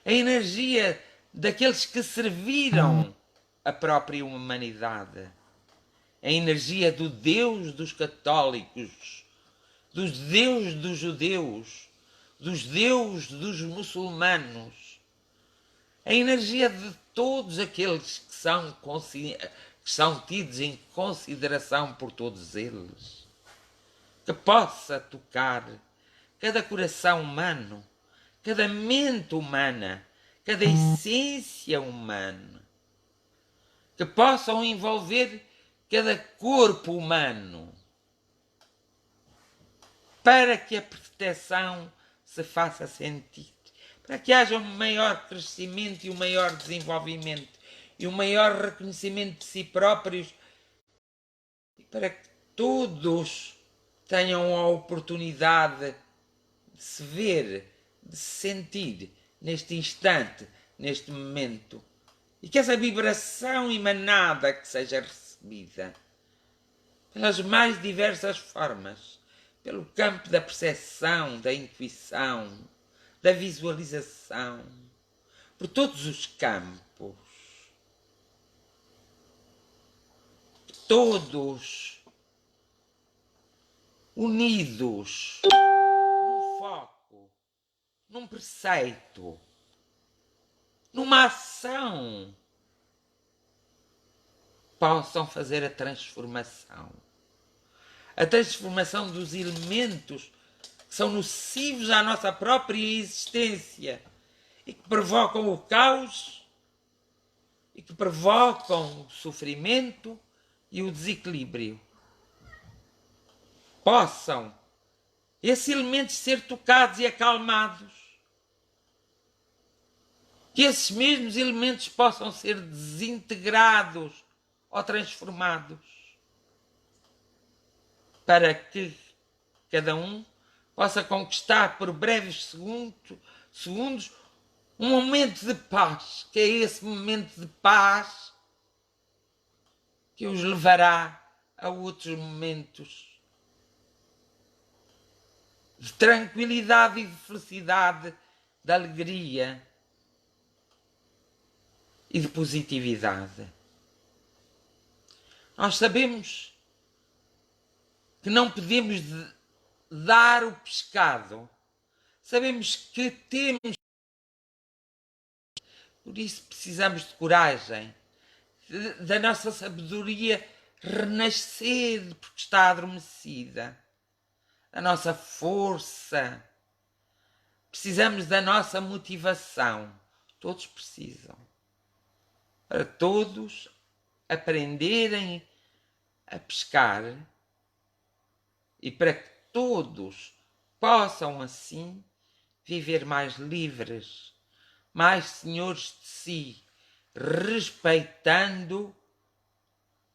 A energia daqueles que serviram a própria humanidade. A energia do Deus dos católicos, dos Deus dos judeus, dos Deus dos muçulmanos. A energia de todos aqueles que são tidos em consideração por todos eles. Que possa tocar cada coração humano, cada mente humana, cada essência humana. Que possam envolver cada corpo humano. para que a proteção se faça sentir, para que haja um maior crescimento e um maior desenvolvimento e um maior reconhecimento de si próprios, e para que todos tenham a oportunidade de se ver, de se sentir neste instante, neste momento, e que essa vibração emanada que seja recebida pelas mais diversas formas, pelo campo da percepção, da intuição, da visualização, por todos os campos, todos unidos num foco, num preceito, numa ação, possam fazer a transformação dos elementos que são nocivos à nossa própria existência e que provocam o caos e que provocam o sofrimento e o desequilíbrio. Possam esses elementos ser tocados e acalmados, que esses mesmos elementos possam ser desintegrados ou transformados, para que cada um possa conquistar por breves segundos um momento de paz, que é esse momento de paz que os levará a outros momentos de tranquilidade e de felicidade, de alegria e de positividade. Nós sabemos que não podemos dar o pescado. Sabemos que temos. Por isso precisamos de coragem, da nossa sabedoria renascer, porque está adormecida, da nossa força. Precisamos da nossa motivação. Todos precisam. Para todos aprenderem a pescar e para que todos possam assim viver mais livres, mais senhores de si,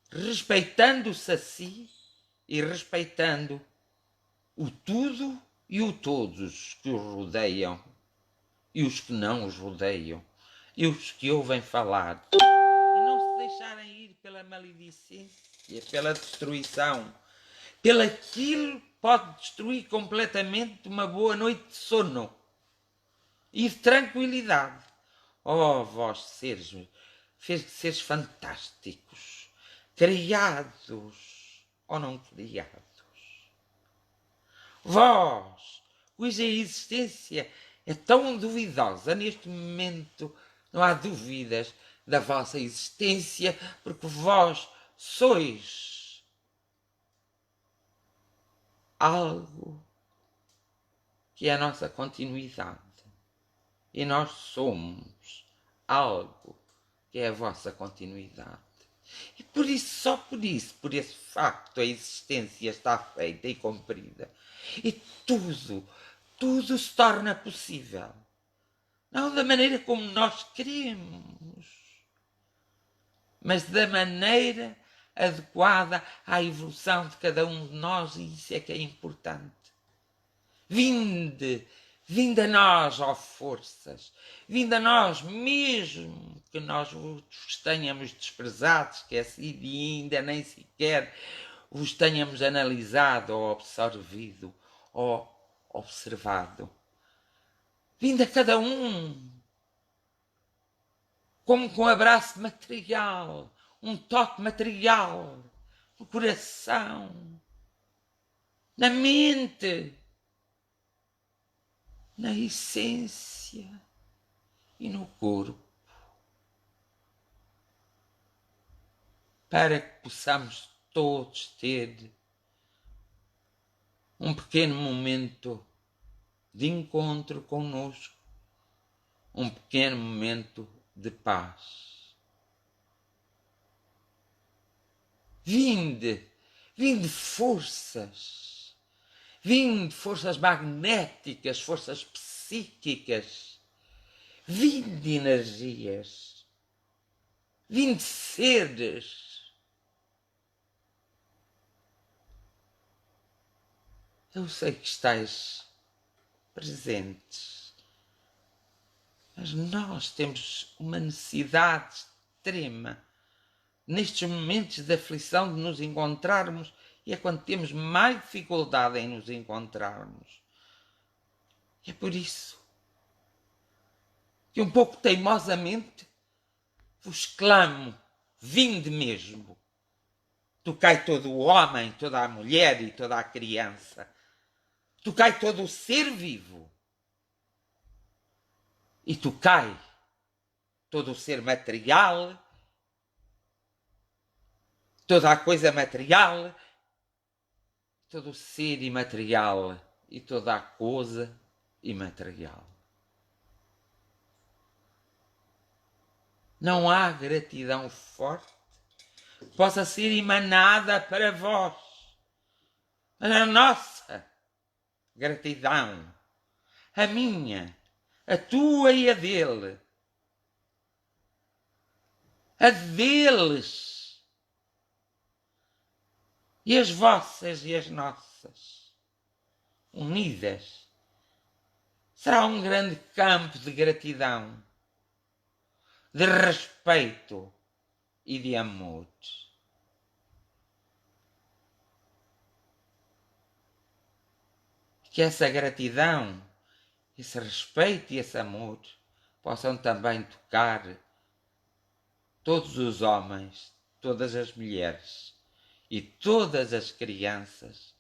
respeitando-se a si e respeitando o tudo e o todos que os rodeiam e os que não os rodeiam e os que ouvem falar, e não se deixarem ir pela maledicência, pela destruição, pelaquilo que pode destruir completamente uma boa noite de sono e de tranquilidade. Oh, vós seres fantásticos, criados ou não criados, vós, cuja existência é tão duvidosa neste momento, não há dúvidas da vossa existência, porque vós sois algo que é a nossa continuidade. E nós somos algo que é a vossa continuidade. E por isso, só por isso, por esse facto, a existência está feita e cumprida. E tudo se torna possível. Não da maneira como nós queremos, mas da maneira adequada à evolução de cada um de nós, e isso é que é importante. Vinde a nós, ó forças, vinde a nós, mesmo que nós vos tenhamos desprezado, esquecido e ainda nem sequer vos tenhamos analisado ou absorvido ou observado. Vinde a cada um, como com um abraço material, um toque material, no coração, na mente, na essência e no corpo, para que possamos todos ter um pequeno momento de encontro conosco, um pequeno momento de paz. Vinde forças, vinde forças magnéticas, forças psíquicas, vinde energias, vinde seres. Eu sei que estáis presentes, mas nós temos uma necessidade extrema nestes momentos de aflição de nos encontrarmos, e é quando temos mais dificuldade em nos encontrarmos. E é por isso que um pouco teimosamente vos clamo, vinde mesmo. Tocai todo o homem, toda a mulher e toda a criança. Tocai todo o ser vivo. E tocai todo o ser material, toda a coisa material, todo o ser imaterial e toda a coisa imaterial. Não há gratidão forte que possa ser emanada para vós. Mas a nossa gratidão, a minha, a tua e a dele, a deles, e as vossas e as nossas, unidas, será um grande campo de gratidão, de respeito e de amor. Que essa gratidão, esse respeito e esse amor possam também tocar todos os homens, todas as mulheres e todas as crianças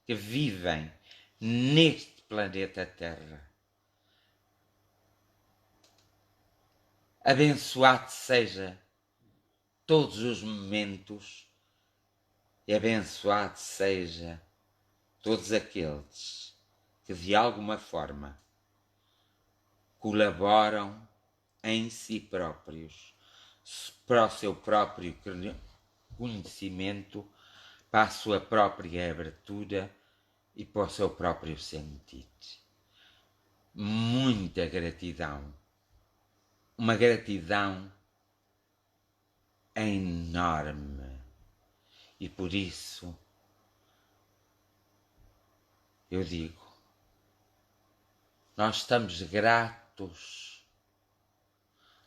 que vivem neste planeta Terra. Abençoado seja todos os momentos e abençoado seja todos aqueles que de alguma forma colaboram em si próprios, para o seu próprio conhecimento, para a sua própria abertura e para o seu próprio sentir. Muita gratidão. Uma gratidão enorme. E por isso eu digo, nós estamos gratos.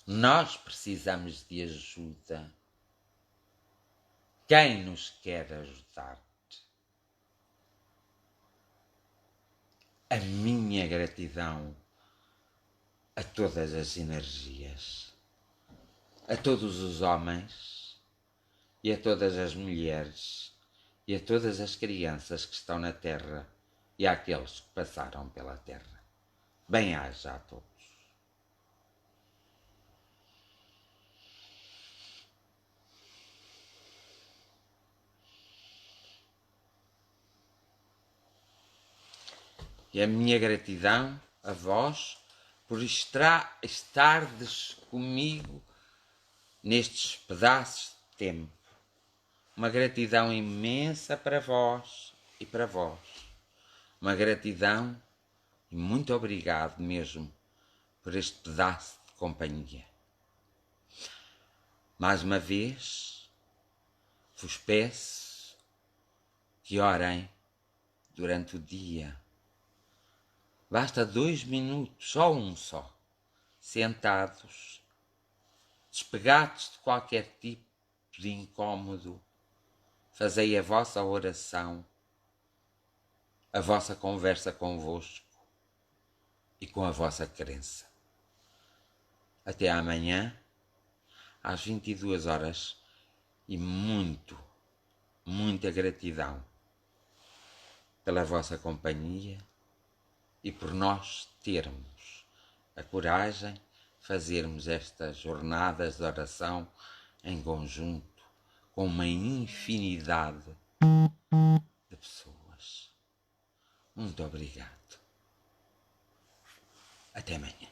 Nós precisamos de ajuda. Quem nos quer ajudar? A minha gratidão a todas as energias, a todos os homens e a todas as mulheres e a todas as crianças que estão na Terra e àqueles que passaram pela Terra. Bem-aja a todos. E a minha gratidão a vós por estardes comigo nestes pedaços de tempo. Uma gratidão imensa para vós e para vós. Uma gratidão e muito obrigado mesmo por este pedaço de companhia. Mais uma vez, vos peço que orem durante o dia. Basta 2 minutos, só um só, sentados, despegados de qualquer tipo de incômodo, fazei a vossa oração, a vossa conversa convosco e com a vossa crença. Até amanhã, às 22 horas, e muita gratidão pela vossa companhia e por nós termos a coragem de fazermos estas jornadas de oração em conjunto com uma infinidade de pessoas. Muito obrigado. Até amanhã.